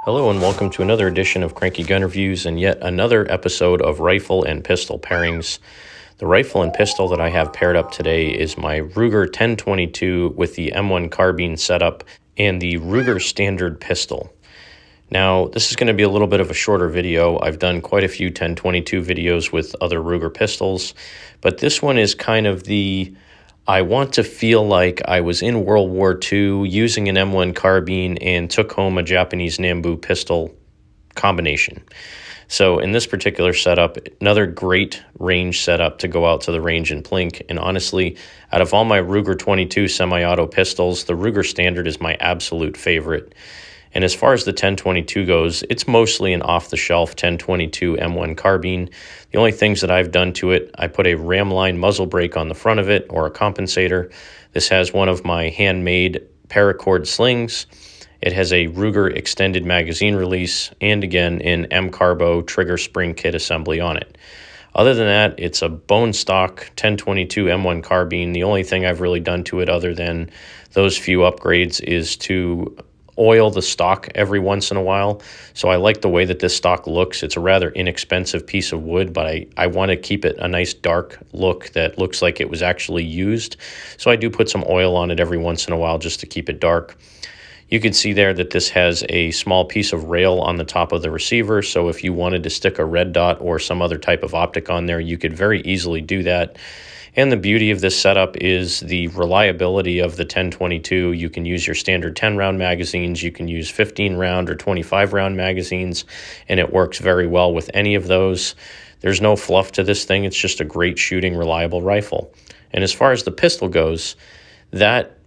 Hello and welcome to another edition of Cranky Gun Reviews and yet another episode of Rifle and Pistol Pairings. The rifle and pistol that I have paired up today is my Ruger 1022 with the M1 carbine setup and the Ruger standard pistol. Now, this is going to be a little bit of a shorter video. I've done quite a few 1022 videos with other Ruger pistols, but this one is kind of I want to feel like I was in World War II using an M1 carbine and took home a Japanese Nambu pistol combination. So in this particular setup, another great range setup to go out to the range and plink. And honestly, out of all my Ruger 22 semi-auto pistols, the Ruger Standard is my absolute favorite. And as far as the 1022 goes, it's mostly an off-the-shelf 1022 M1 carbine. The only things that I've done to it, I put a ramline muzzle brake on the front of it, or a compensator. This has one of my handmade paracord slings. It has a Ruger extended magazine release, and again, an M-Carbo trigger spring kit assembly on it. Other than that, it's a bone stock 1022 M1 carbine. The only thing I've really done to it other than those few upgrades is to oil the stock every once in a while. So I like the way that this stock looks. It's a rather inexpensive piece of wood, but I want to keep it a nice dark look that looks like it was actually used. So I do put some oil on it every once in a while just to keep it dark. You can see there that this has a small piece of rail on the top of the receiver, so if you wanted to stick a red dot or some other type of optic on there, you could very easily do that. And the beauty of this setup is the reliability of the 1022. You can use your standard 10-round magazines, you can use 15-round or 25-round magazines, and it works very well with any of those. There's no fluff to this thing. It's just a great shooting, reliable rifle. And as far as the pistol goes,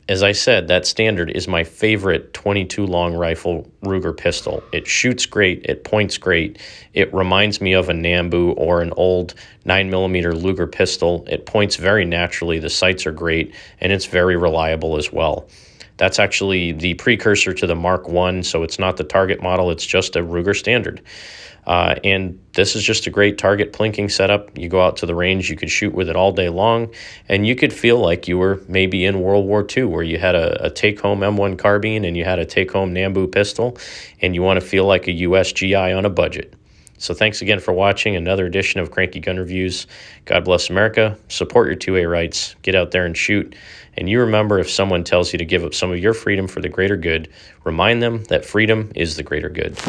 as I said, that standard is my favorite 22 long rifle Ruger pistol. It shoots great, it points great, it reminds me of a Nambu or an old 9mm Luger pistol. It points very naturally, the sights are great, and it's very reliable as well. That's actually the precursor to the Mark I, so it's not the target model, it's just a Ruger standard. And this is just a great target plinking setup. You go out to the range, you could shoot with it all day long, and you could feel like you were maybe in World War II, where you had a take-home M1 carbine and you had a take-home Nambu pistol, and you want to feel like a US G.I. on a budget. So thanks again for watching another edition of Cranky Gun Reviews. God bless America. Support your 2A rights. Get out there and shoot. And you remember, if someone tells you to give up some of your freedom for the greater good, remind them that freedom is the greater good.